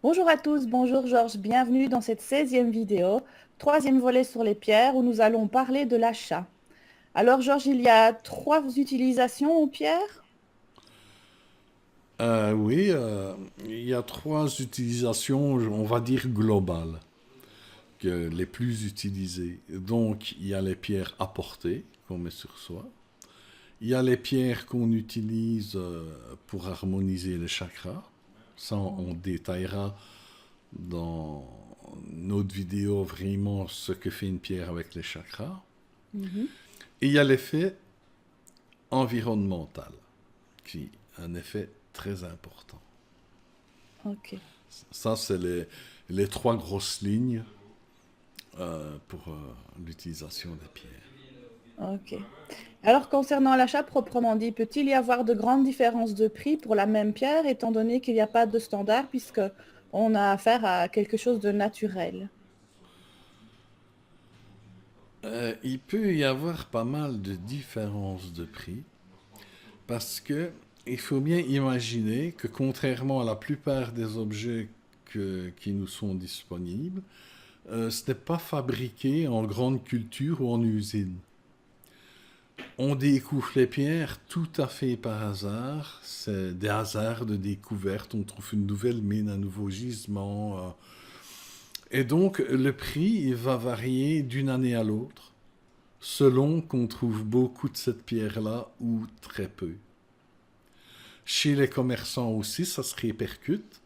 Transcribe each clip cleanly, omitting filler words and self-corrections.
Bonjour à tous, bonjour Georges, bienvenue dans cette 16e vidéo, troisième volet sur les pierres où nous allons parler de l'achat. Alors Georges, il y a trois utilisations aux pierres? Oui, il y a trois utilisations, on va dire globales, les plus utilisées. Donc, il y a les pierres à porter qu'on met sur soi. Il y a les pierres qu'on utilise pour harmoniser les chakras. Ça, on détaillera dans notre vidéo vraiment ce que fait une pierre avec les chakras. Mhm. Et il y a l'effet environnemental, qui est un effet très important. Ok, Ça, c'est les trois grosses lignes pour l'utilisation des pierres. ok. Alors concernant l'achat proprement dit, peut-il y avoir de grandes différences de prix pour la même pierre étant donné qu'il n'y a pas de standard puisque on a affaire à quelque chose de naturel? Il peut y avoir pas mal de différences de prix parce que il faut bien imaginer que contrairement à la plupart des objets qui nous sont disponibles, ce n'est pas fabriqué en grande culture ou en usine. On découvre les pierres tout à fait par hasard. C'est des hasards de découverte. On trouve une nouvelle mine, un nouveau gisement. Et donc, le prix il va varier d'une année à l'autre, selon qu'on trouve beaucoup de cette pierre-là ou très peu. Chez les commerçants aussi, ça se répercute.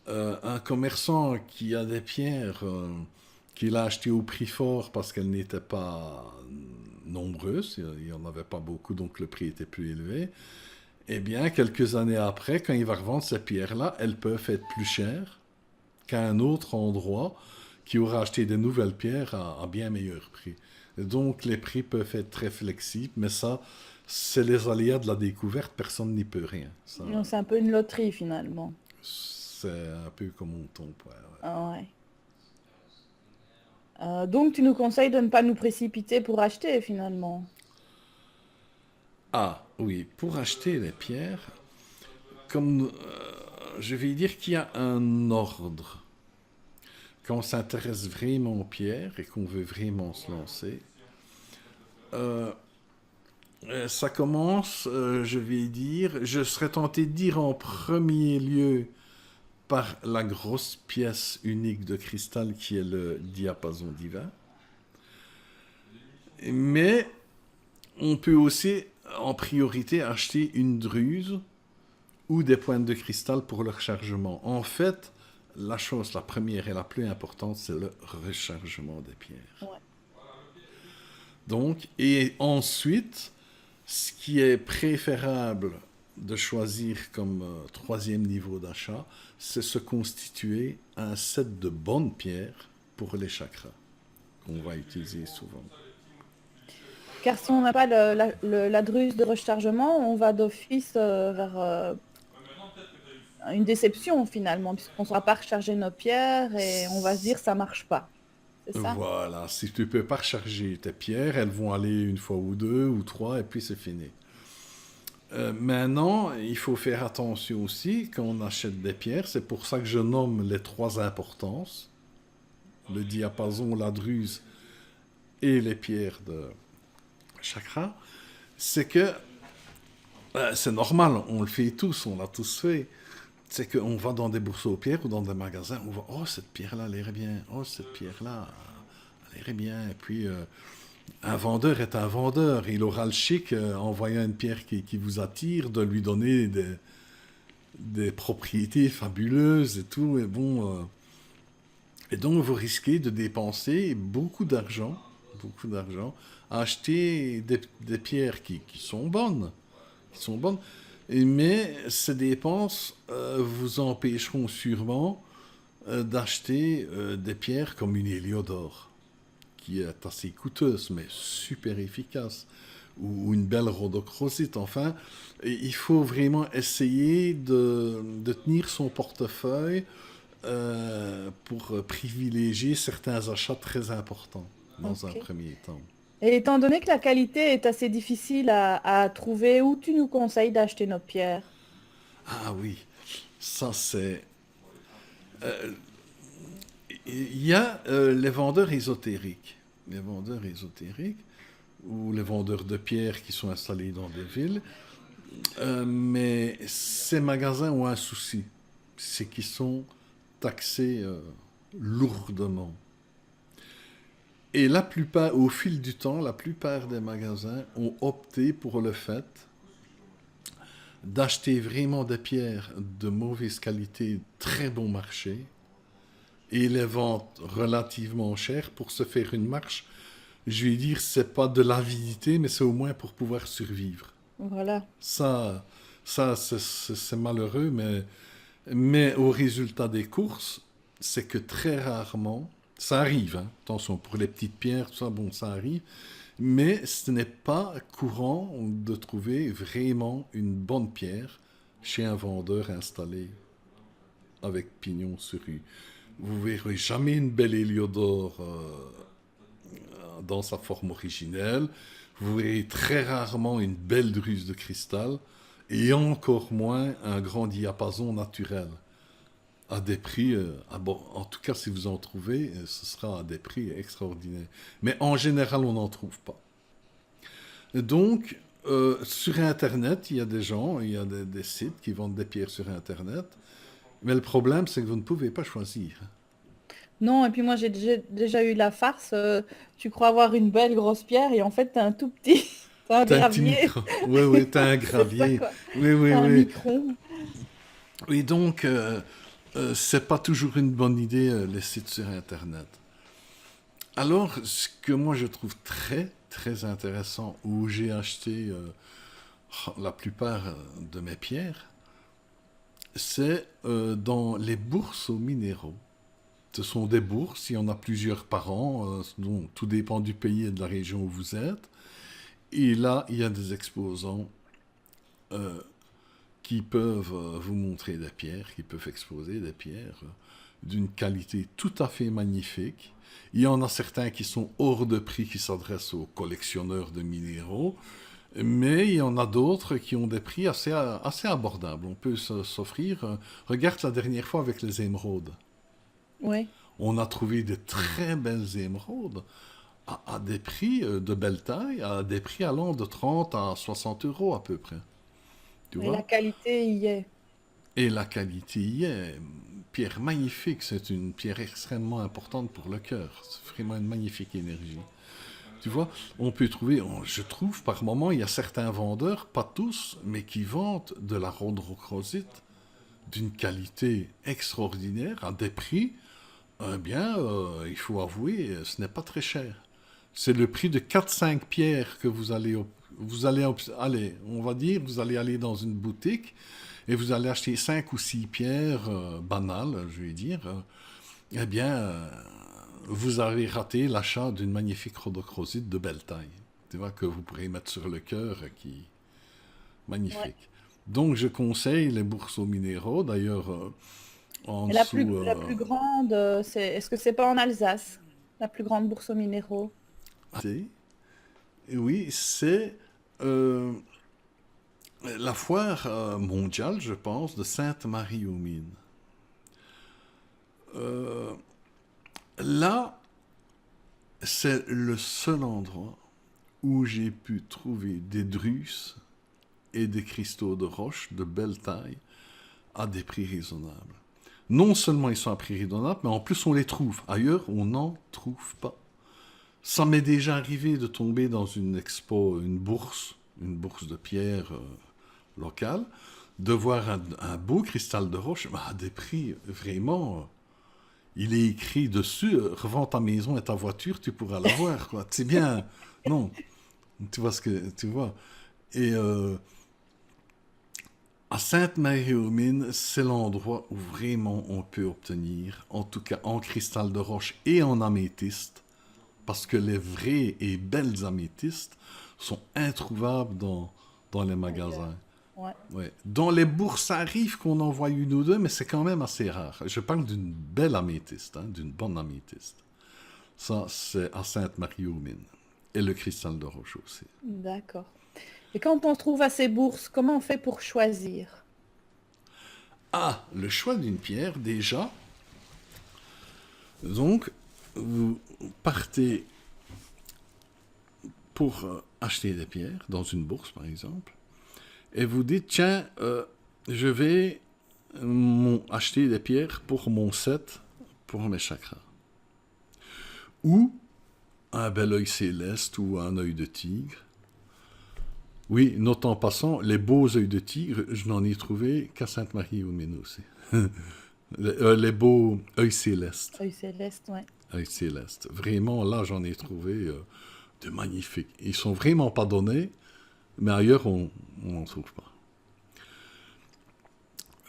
Un commerçant qui a des pierres qu'il a achetées au prix fort parce qu'elles n'étaient pas nombreuses, il n'y en avait pas beaucoup, donc le prix était plus élevé, eh bien, quelques années après, quand il va revendre ces pierres-là, elles peuvent être plus chères qu'à un autre endroit qui aura acheté de nouvelles pierres à bien meilleur prix. Et donc, les prix peuvent être très flexibles, mais ça, c'est les aléas de la découverte, personne n'y peut rien. Ça, Donc, c'est un peu une loterie finalement. c'est un peu comme on tombe. Ouais, ouais. Ah ouais. Donc tu nous conseilles de ne pas nous précipiter pour acheter finalement. Ah, oui, pour acheter les pierres, comme je vais dire qu'il y a un ordre. Quand on s'intéresse vraiment aux pierres et qu'on veut vraiment se lancer, euh, ça commence, je vais dire, je serais tenté de dire en premier lieu par la grosse pièce unique de cristal qui est le diapason divin. Mais on peut aussi en priorité acheter une druse ou des pointes de cristal pour le rechargement. En fait, la chose la première et la plus importante, c'est le rechargement des pierres. Ouais. Donc, et ensuite, ce qui est préférable de choisir comme troisième niveau d'achat, c'est se constituer un set de bonnes pierres pour les chakras, qu'on va utiliser souvent. Car si on n'a pas la druse de rechargement, on va d'office vers une déception finalement, puisqu'on ne saura pas recharger nos pierres et on va se dire ça marche pas. C'est ça? Voilà, si tu ne peux pas recharger tes pierres, elles vont aller une fois ou deux ou trois et puis c'est fini. Maintenant, il faut faire attention aussi quand on achète des pierres. C'est pour ça que je nomme les trois importances, le diapason, la druse et les pierres de chakra. C'est que c'est normal, on le fait tous, on l'a tous fait. C'est qu'on va dans des bourses aux pierres ou dans des magasins, on voit, oh, cette pierre-là, elle irait bien, oh, cette pierre-là, elle irait bien. Et puis, un vendeur est un vendeur. Il aura le chic, en voyant une pierre qui vous attire, de lui donner des propriétés fabuleuses et tout. Et bon, et donc vous risquez de dépenser beaucoup d'argent, à acheter des pierres qui sont bonnes, qui sont bonnes. Mais ces dépenses vous empêcheront sûrement d'acheter des pierres comme une héliodore, qui est assez coûteuse, mais super efficace, ou une belle rhodochrosite. Enfin, il faut vraiment essayer de tenir son portefeuille pour privilégier certains achats très importants dans un Ok. premier temps. Et étant donné que la qualité est assez difficile à trouver, où tu nous conseilles d'acheter nos pierres? Ah oui, ça c'est euh, il y a les vendeurs ésotériques. Les vendeurs ésotériques, ou les vendeurs de pierres qui sont installés dans des villes. Mais ces magasins ont un souci, c'est qu'ils sont taxés lourdement. Et la plupart, au fil du temps, la plupart des magasins ont opté pour le fait d'acheter vraiment des pierres de mauvaise qualité, très bon marché, et les vendent relativement cher pour se faire une marche. Je vais dire, c'est pas de l'avidité, mais c'est au moins pour pouvoir survivre. Voilà. Ça, c'est malheureux, mais au résultat des courses, c'est que très rarement, ça arrive, hein, attention, pour les petites pierres, tout ça, bon, ça arrive, mais ce n'est pas courant de trouver vraiment une bonne pierre chez un vendeur installé avec pignon sur rue. Vous verrez jamais une belle héliodore dans sa forme originelle. Vous verrez très rarement une belle druse de cristal et encore moins un grand diapason naturel à des prix, en tout cas si vous en trouvez, ce sera à des prix extraordinaires. Mais en général, on n'en trouve pas. Donc, sur Internet, il y a des gens, il y a des sites qui vendent des pierres sur Internet, mais le problème, c'est que vous ne pouvez pas choisir. Non, et puis moi déjà eu la farce. Tu crois avoir une belle grosse pierre et en fait t'as un tout petit, t'as un T'as un petit gravier. micro. Oui, oui, t'as un C'est ça gravier. quoi. Oui, oui, T'as un oui. micron. Et donc, c'est pas toujours une bonne idée, les sites sur Internet. Alors, ce que moi je trouve très, très intéressant, où j'ai acheté la plupart de mes pierres, c'est dans les bourses aux minéraux. Ce sont des bourses, il y en a plusieurs par an, donc tout dépend du pays et de la région où vous êtes. Et là, il y a des exposants euh, qui peuvent vous montrer des pierres, qui peuvent exposer des pierres d'une qualité tout à fait magnifique. Il y en a certains qui sont hors de prix, qui s'adressent aux collectionneurs de minéraux, mais il y en a d'autres qui ont des prix assez abordables. On peut s'offrir. Regarde la dernière fois avec les émeraudes. Oui. On a trouvé de très belles émeraudes à des prix de belle taille, à des prix allant de 30 à 60 euros à peu près. Tu Et la vois? qualité y est. Et la qualité y est. Pierre magnifique, c'est une pierre extrêmement importante pour le cœur. C'est vraiment une magnifique énergie. Tu vois, on peut trouver, je trouve par moment, il y a certains vendeurs, pas tous, mais qui vendent de la rhodochrosite d'une qualité extraordinaire, à des prix, eh bien, il faut avouer, ce n'est pas très cher. C'est le prix de 4-5 pierres que allez, on va dire, vous allez aller dans une boutique et vous allez acheter 5 ou 6 pierres banales, je vais dire. Eh bien, vous avez raté l'achat d'une magnifique rhodochrosite de belle taille. Tu vois, que vous pourrez mettre sur le cœur, qui est Ouais. magnifique. Donc, je conseille les bourses aux minéraux. D'ailleurs, en Et dessous, la plus grande, est-ce que c'est pas en Alsace? La plus grande bourse aux minéraux. c'est- oui, c'est euh, la foire mondiale, je pense, de Sainte-Marie-aux-Mines. Euh, Là, c'est le seul endroit où j'ai pu trouver des drus et des cristaux de roche de belle taille à des prix raisonnables. Non seulement ils sont à prix raisonnable, mais en plus on les trouve. Ailleurs, on n'en trouve pas. Ça m'est déjà arrivé de tomber dans une expo, une bourse de pierre locale, de voir un beau cristal de roche à des prix vraiment. Il est écrit dessus, revends ta maison et ta voiture, tu pourras l'avoir, quoi. C'est bien. Non, tu vois ce que tu vois. Et à Sainte-Marie-aux-Mines, c'est l'endroit où vraiment on peut obtenir, en tout cas en cristal de roche et en améthyste, parce que les vraies et belles améthystes sont introuvables dans les Ailleurs. magasins. Ouais. Ouais. Dans les bourses, ça arrive qu'on en voit une ou deux, mais c'est quand même assez rare. Je parle d'une belle améthyste, hein, d'une bonne améthyste. Ça, c'est à Sainte-Marie-aux-Mines. Et le cristal de roche aussi. D'accord. Et quand on se trouve à ces bourses, comment on fait pour choisir? Ah, le choix d'une pierre, déjà, Donc, vous partez pour acheter des pierres dans une bourse, par exemple, et vous dites, tiens, je vais acheter des pierres pour mon set, pour mes chakras. Ou un bel œil céleste ou un œil de tigre. Oui, note en passant, les beaux œils de tigre, je n'en ai trouvé qu'à Sainte-Marie au Ménos. Les beaux œils célestes. Œil céleste, ouais. Œils célestes. Vraiment, là, j'en ai trouvé de magnifiques. Ils sont vraiment pas donnés, mais ailleurs, on n'en trouve pas.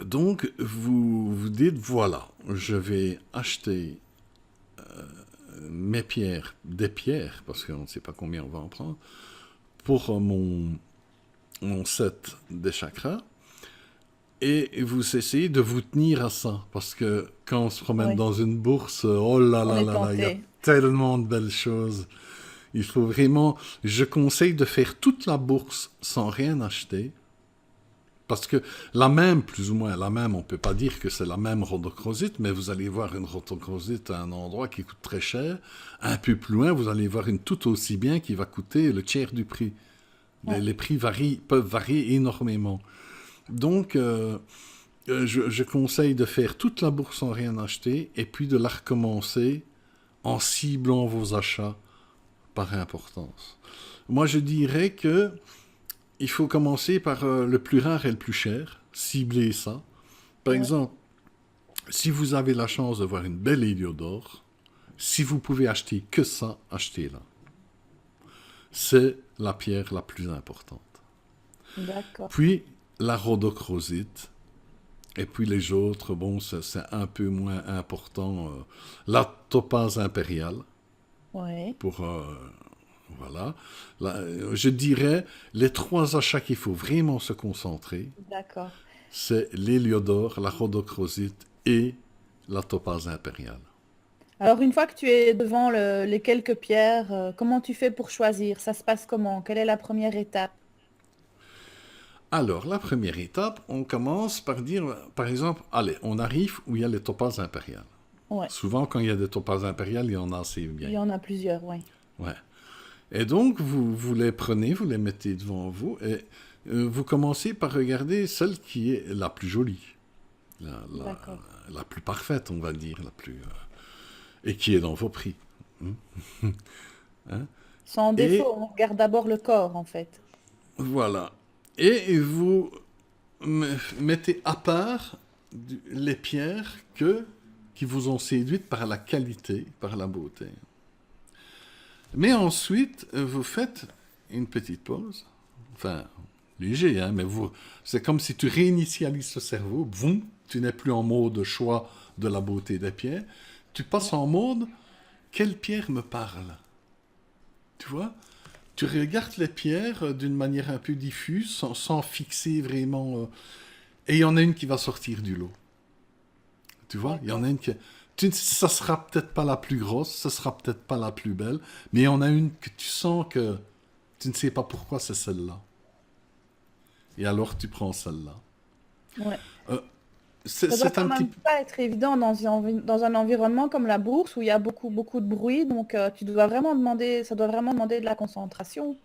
Donc, vous vous dites, voilà, je vais acheter mes pierres, des pierres, parce qu'on ne sait pas combien on va en prendre, pour mon set des chakras, et vous essayez de vous tenir à ça, parce que quand on se promène Oui, dans une bourse, oh là on là est là là, il y a tenté. tellement de belles choses. Il faut vraiment, je conseille de faire toute la bourse sans rien acheter, parce que la même, plus ou moins la même, on ne peut pas dire que c'est la même rhodochrosite, mais vous allez voir une rhodochrosite à un endroit qui coûte très cher. Un peu plus loin, vous allez voir une tout aussi bien qui va coûter le tiers du prix. Ouais. Les prix peuvent varier énormément. Donc, je conseille de faire toute la bourse sans rien acheter et puis de la recommencer en ciblant vos achats par importance. Moi, je dirais que il faut commencer par le plus rare et le plus cher, cibler ça. Par Ouais. exemple, si vous avez la chance de voir une belle héliodore, si vous pouvez acheter que ça, achetez-la. C'est la pierre la plus importante. D'accord. Puis, la rhodochrosite, et puis les autres, bon, c'est un peu moins important. La topaze impériale, Ouais. pour... voilà. Je dirais, les trois achats qu'il faut vraiment se concentrer, D'accord. c'est l'héliodore, la rhodochrosite et la topaze impériale. Alors, une fois que tu es devant les quelques pierres, comment tu fais pour choisir? Ça se passe comment? Quelle est la première étape? Alors, la première étape, on commence par dire, par exemple, allez, on arrive où il y a les topazes impériales. Ouais. Souvent, quand il y a des topazes impériales, il y en a assez Il bien. y en a plusieurs, oui. Ouais. Et donc, vous les prenez, vous les mettez devant vous, et vous commencez par regarder celle qui est la plus jolie, la, la, D'accord. la plus parfaite, on va dire, la plus, et qui est dans vos prix. Hein. Sans défaut, Et on regarde d'abord le corps, en fait. voilà. Et vous mettez à part les pierres qui vous ont séduites par la qualité, par la beauté. Mais ensuite, vous faites une petite pause. Enfin, léger, hein, mais c'est comme si tu réinitialises le cerveau. Boum, tu n'es plus en mode choix de la beauté des pierres. Tu passes Ouais. en mode, quelle pierre me parle? Tu vois? Tu regardes les pierres d'une manière un peu diffuse, sans fixer vraiment. Et il y en a une qui va sortir du lot. Tu vois? Il y en D'accord. a une qui. Ça sera peut-être pas la plus grosse, ça sera peut-être pas la plus belle, mais il y en a une que tu sens que tu ne sais pas pourquoi c'est celle-là. Et alors tu prends celle-là. Ouais. Euh, Ça doit c'est quand un petit même peu. pas être évident dans un environnement comme la bourse où il y a beaucoup, beaucoup de bruit. Donc, tu dois vraiment demander, ça doit vraiment demander de la concentration.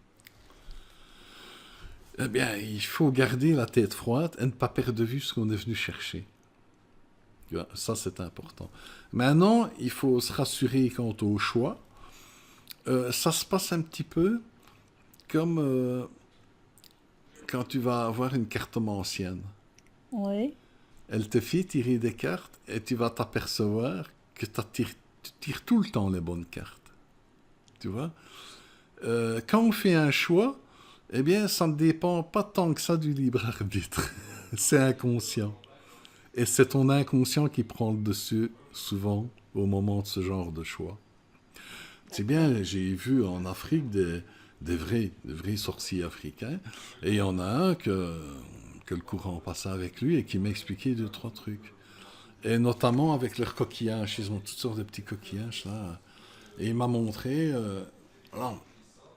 Eh bien, il faut garder la tête froide et ne pas perdre de vue ce qu'on est venu chercher. Tu vois, ça, c'est important. Maintenant, il faut se rassurer quant au choix. Ça se passe un petit peu comme quand tu vas avoir une cartomancienne. Oui. Elle te fait tirer des cartes et tu vas t'apercevoir que tu tires tout le temps les bonnes cartes. Tu vois? Quand on fait un choix, eh bien, ça ne dépend pas tant que ça du libre arbitre. C'est inconscient. Et c'est ton inconscient qui prend le dessus, souvent, au moment de ce genre de choix. C'est D'accord. bien, j'ai vu en Afrique des vrais sorciers africains, et il y en a un que le courant passait avec lui et qui m'expliquait deux, trois trucs. Et notamment avec leurs coquillages, ils ont toutes sortes de petits coquillages là. Et il m'a montré, voilà,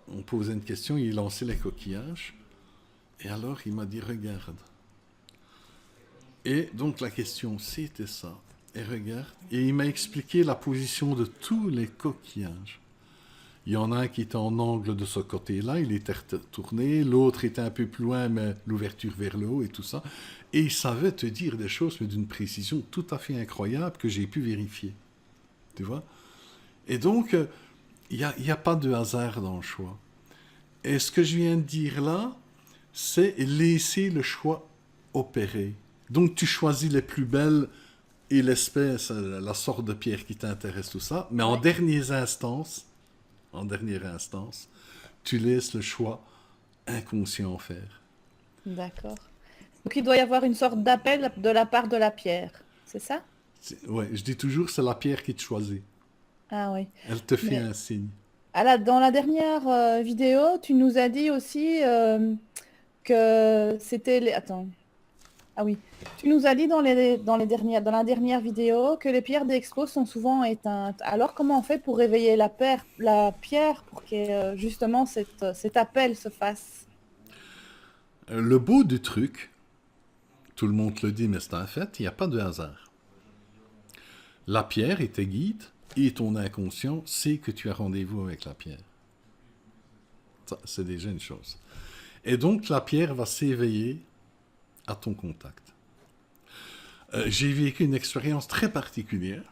on posait une question, il lançait les coquillages, et alors il m'a dit regarde. Et donc la question c'était ça. et regarde. Et il m'a expliqué la position de tous les coquillages. Il y en a un qui était en angle de ce côté-là, il était retourné, l'autre était un peu plus loin, mais l'ouverture vers le haut et tout ça. Et il savait te dire des choses, mais d'une précision tout à fait incroyable que j'ai pu vérifier. Tu vois? Et donc, il y a pas de hasard dans le choix. Et ce que je viens de dire là, c'est laisser le choix opérer. Donc, tu choisis les plus belles et l'espèce, la sorte de pierre qui t'intéresse, tout ça, mais Ouais. en dernière instance, tu laisses le choix inconscient faire. D'accord. Donc il doit y avoir une sorte d'appel de la part de la pierre, c'est ça? Ouais, je dis toujours, c'est la pierre qui te choisit. Ah oui. Elle te fait Mais un signe. dans la dernière vidéo, tu nous as dit aussi que c'était les... Attends. Ah oui. Tu nous as dit dans la dernière vidéo que les pierres d'expo sont souvent éteintes. Alors comment on fait pour réveiller la pierre pour que justement cet appel se fasse? Le beau du truc, tout le monde le dit, mais c'est un fait, il n'y a pas de hasard. La pierre et tes guides et ton inconscient sait que tu as rendez-vous avec la pierre. Ça, c'est déjà une chose. Et donc, la pierre va s'éveiller à ton contact. J'ai vécu une expérience très particulière.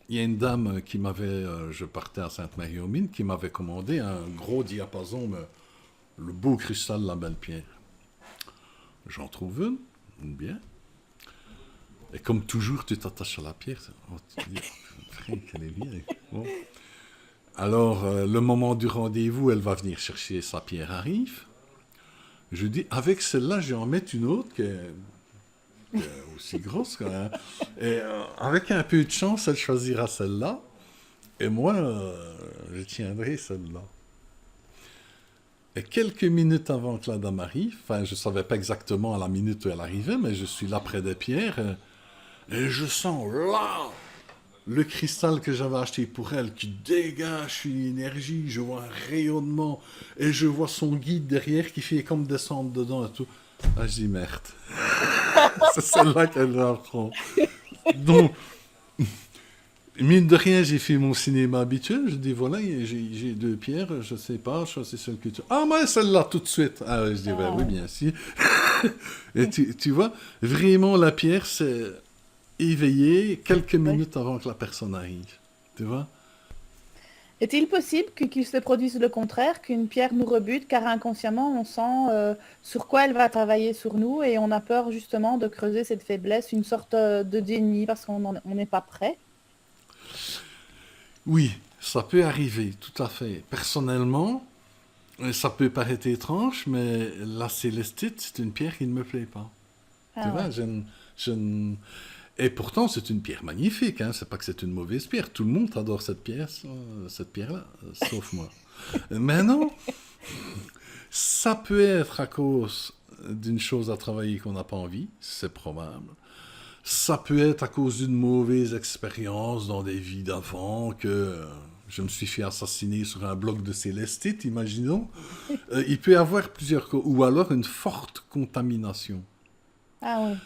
Il y a une dame qui m'avait, je partais à Sainte-Marie-aux-Mines, qui m'avait commandé un gros diapason, mais le beau cristal, la belle pierre. J'en trouve une bien. Et comme toujours, tu t'attaches à la pierre. Oh, tu dis, frère, qu'elle est bien. Bon. Alors, le moment du rendez-vous, elle va venir chercher sa pierre arrive. Je dis, avec celle-là, je vais en mettre une autre qui est aussi grosse. Quoi, hein. Et avec un peu de chance, elle choisira celle-là. Et moi, je tiendrai celle-là. Et quelques minutes avant que la dame arrive, enfin, je ne savais pas exactement à la minute où elle arrivait, mais je suis là près des pierres. Et je sens là le cristal que j'avais acheté pour elle qui dégage une énergie. Je vois un rayonnement et je vois son guide derrière qui fait comme descendre dedans et tout. Ah, je dis merde. C'est celle-là qu'elle va prendre. Donc, mine de rien, j'ai fait mon cinéma habituel. Je dis voilà, j'ai deux pierres, je sais pas, choisis celle que tu. Ah, mais celle-là tout de suite. Ah, ouais, je dis ben oui, Ah, bien sûr. Et tu vois, vraiment, la pierre, c'est éveillé quelques ouais. minutes avant que la personne arrive. Tu vois? Est-il possible qu'il se produise le contraire, qu'une pierre nous rebute, car inconsciemment on sent sur quoi elle va travailler sur nous et on a peur justement de creuser cette faiblesse, une sorte de déni parce on n'est pas prêt? Oui, ça peut arriver, tout à fait. Personnellement, ça peut paraître étrange, mais la célestite, c'est une pierre qui ne me plaît pas. Tu Ah vois, ouais. je ne- Et pourtant, c'est une pierre magnifique, hein. C'est pas que c'est une mauvaise pierre. Tout le monde adore cette pierre-là, sauf moi. Mais non, ça peut être à cause d'une chose à travailler qu'on n'a pas envie, c'est probable. Ça peut être à cause d'une mauvaise expérience dans des vies d'avant que je me suis fait assassiner sur un bloc de célestite, imaginons. Il peut y avoir plusieurs cas, ou alors une forte contamination. Ah oui,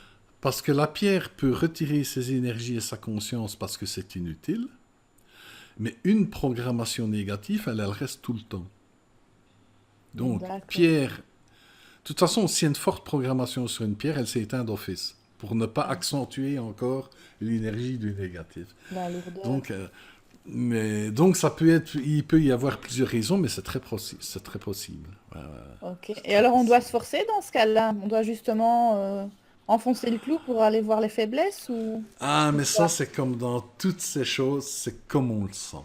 Parce que la pierre peut retirer ses énergies et sa conscience parce que c'est inutile, mais une programmation négative, elle reste tout le temps. Donc, d'accord. pierre, de toute façon, s'il y a une forte programmation sur une pierre, elle s'éteint d'office pour ne pas accentuer encore l'énergie du négatif. La lourdeur. Donc, donc ça peut être, il peut y avoir plusieurs raisons, mais c'est très possible. Ouais, ouais, ouais. Ok. C'est Et très alors on doit possible. se forcer dans ce cas-là? On doit justement enfoncer le clou pour aller voir les faiblesses Ah, ou mais ça, quoi? c'est comme dans toutes ces choses, c'est comme on le sent.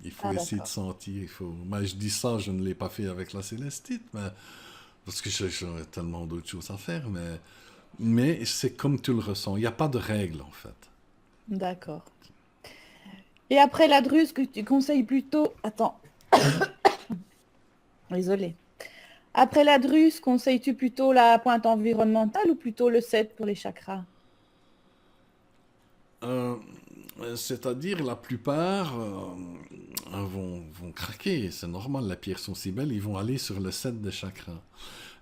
Il faut Ah essayer de d'accord. sentir. Il faut... Moi, je dis ça, je ne l'ai pas fait avec la célestite, mais... parce que j'aurais tellement d'autres choses à faire, mais c'est comme tu le ressens. Il n'y a pas de règle, en fait. D'accord. Et après la druse que tu conseilles plutôt... Attends, désolé. Après la druse, conseilles-tu plutôt la pointe environnementale ou plutôt le 7 pour les chakras? Euh, C'est-à-dire, la plupart vont craquer. C'est normal, les pierres sont si belles, ils vont aller sur le 7 des chakras.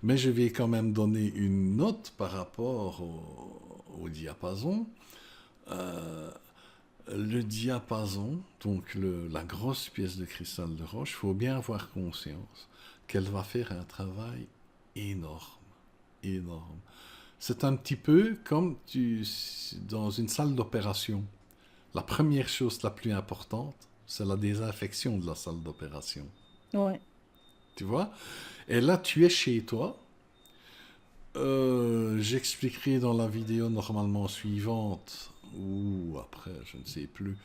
Mais je vais quand même donner une note par rapport au diapason. euh, le diapason, donc la grosse pièce de cristal de roche, il faut bien avoir conscience qu'elle va faire un travail énorme, énorme. C'est un petit peu comme dans une salle d'opération. La première chose la plus importante, c'est la désinfection de la salle d'opération. Ouais. Tu vois? Et là, tu es chez toi. J'expliquerai dans la vidéo normalement suivante, ou après, je ne sais plus,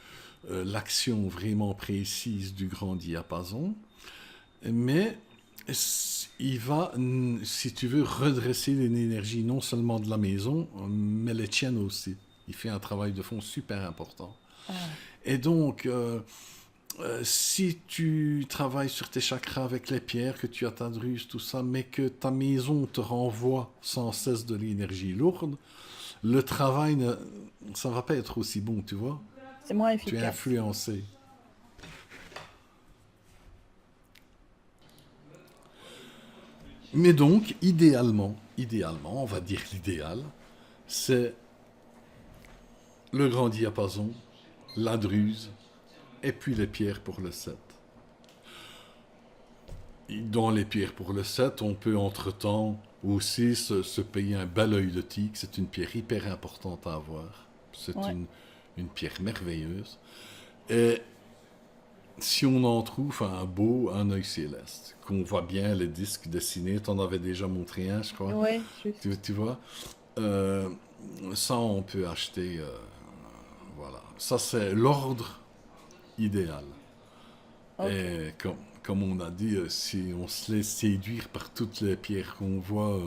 l'action vraiment précise du grand diapason. Mais il va, si tu veux, redresser l'énergie non seulement de la maison, mais les tiennes aussi. Il fait un travail de fond super important. Ah, Et donc, si tu travailles sur tes chakras avec les pierres, que tu as ta druse, tout ça, mais que ta maison te renvoie sans cesse de l'énergie lourde, le travail, ça va pas être aussi bon, tu vois. c'est moins Tu es efficace. influencé. Mais donc, idéalement, on va dire l'idéal, c'est le grand diapason, la druse, et puis les pierres pour le set. Dans les pierres pour le set, on peut entre-temps aussi se payer un bel œil de tigre. C'est une pierre hyper importante à avoir. C'est Ouais. une pierre merveilleuse. Et si on en trouve un beau, un œil céleste, qu'on voit bien les disques dessinés, t'en avais déjà montré un, je crois. Ouais, juste. Tu vois, Euh, ça, on peut acheter. Voilà. Ça, c'est l'ordre idéal. Ok. Et comme on a dit, si on se laisse séduire par toutes les pierres qu'on voit,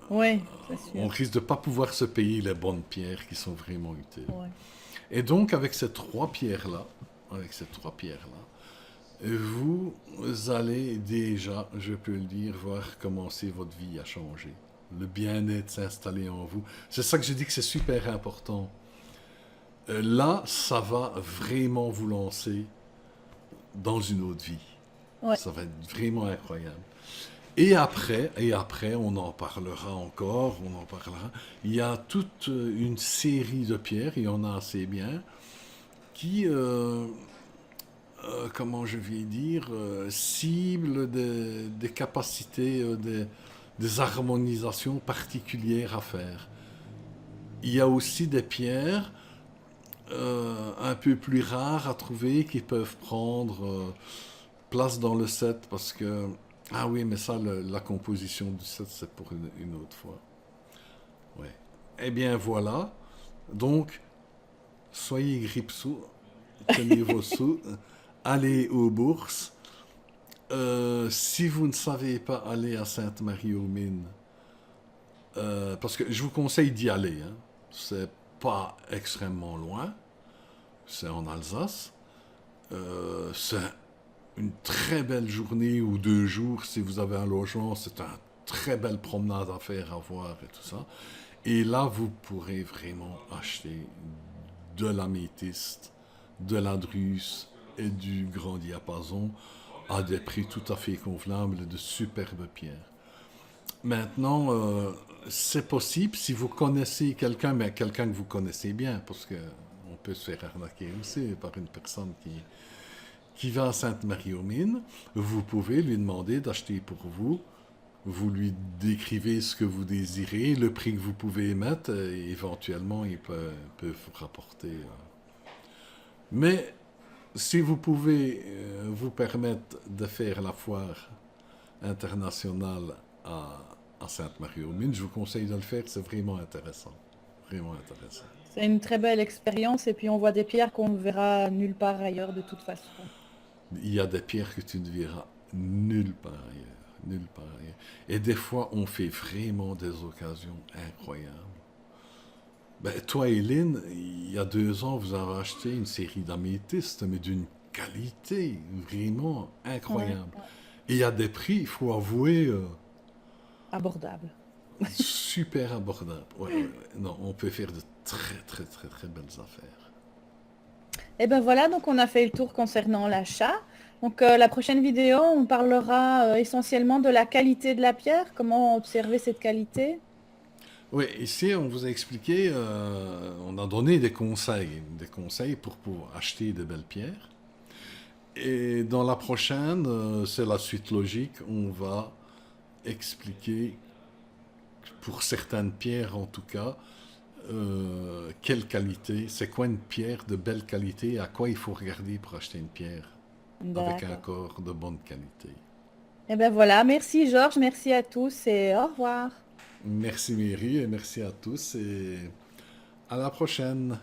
Ouais, c'est on sûr. risque de ne pas pouvoir se payer les bonnes pierres qui sont vraiment utiles. Ouais. Et donc, avec ces trois pierres-là, vous allez déjà, je peux le dire, voir commencer votre vie à changer. Le bien-être s'installer en vous. C'est ça que je dis que c'est super important. Là, ça va vraiment vous lancer dans une autre vie. Ouais. Ça va être vraiment incroyable. Et après, on en parlera encore, on en parlera. Il y a toute une série de pierres, il y en a assez bien, qui, comment je vais dire, ciblent des capacités, des harmonisations particulières à faire. Il y a aussi des pierres un peu plus rares à trouver qui peuvent prendre place dans le set parce que ah oui, mais ça, la composition du set, c'est pour une autre fois. Ouais. Eh bien, voilà. Donc, soyez gripsous, tenez vos sous, allez aux bourses. Si vous ne savez pas aller à Sainte-Marie-aux-Mines, parce que je vous conseille d'y aller, hein. C'est pas extrêmement loin, c'est en Alsace. C'est une très belle journée ou 2 jours si vous avez un logement. C'est une très belle promenade à faire, à voir et tout ça. Et là, vous pourrez vraiment acheter de l'améthyste, de la druse et du grand diapason à des prix tout à fait convenables, de superbes pierres. Maintenant, c'est possible si vous connaissez quelqu'un, mais quelqu'un que vous connaissez bien, parce que on peut se faire arnaquer aussi par une personne qui va à Sainte-Marie-aux-Mines. Vous pouvez lui demander d'acheter pour vous. Vous lui décrivez ce que vous désirez, le prix que vous pouvez mettre, et éventuellement il peut vous rapporter. Mais si vous pouvez vous permettre de faire la foire internationale à Sainte-Marie-aux-Mines, je vous conseille de le faire, c'est vraiment intéressant. Vraiment intéressant. C'est une très belle expérience et puis on voit des pierres qu'on ne verra nulle part ailleurs de toute façon. Il y a des pierres que tu ne verras nulle part ailleurs. Nulle part ailleurs. Et des fois, on fait vraiment des occasions incroyables. Ben, toi et Lynn, il y a 2 ans, vous avez acheté une série d'améthystes, mais d'une qualité vraiment Ouais, incroyable. ouais. Et il y a des prix, il faut avouer, Abordable. super abordables. Ouais, ouais, ouais. Non, on peut faire de très, très, très, très belles affaires. Et ben voilà, donc on a fait le tour concernant l'achat. Donc la prochaine vidéo, on parlera essentiellement de la qualité de la pierre, comment observer cette qualité. Oui, ici, on vous a expliqué, on a donné des conseils pour acheter de belles pierres. Et dans la prochaine, c'est la suite logique, on va expliquer, pour certaines pierres en tout cas, quelle qualité, c'est quoi une pierre de belle qualité, à quoi il faut regarder pour acheter une pierre avec un D'accord. corps de bonne qualité. Eh bien voilà, merci Georges, merci à tous et au revoir. Merci Mary et merci à tous et à la prochaine.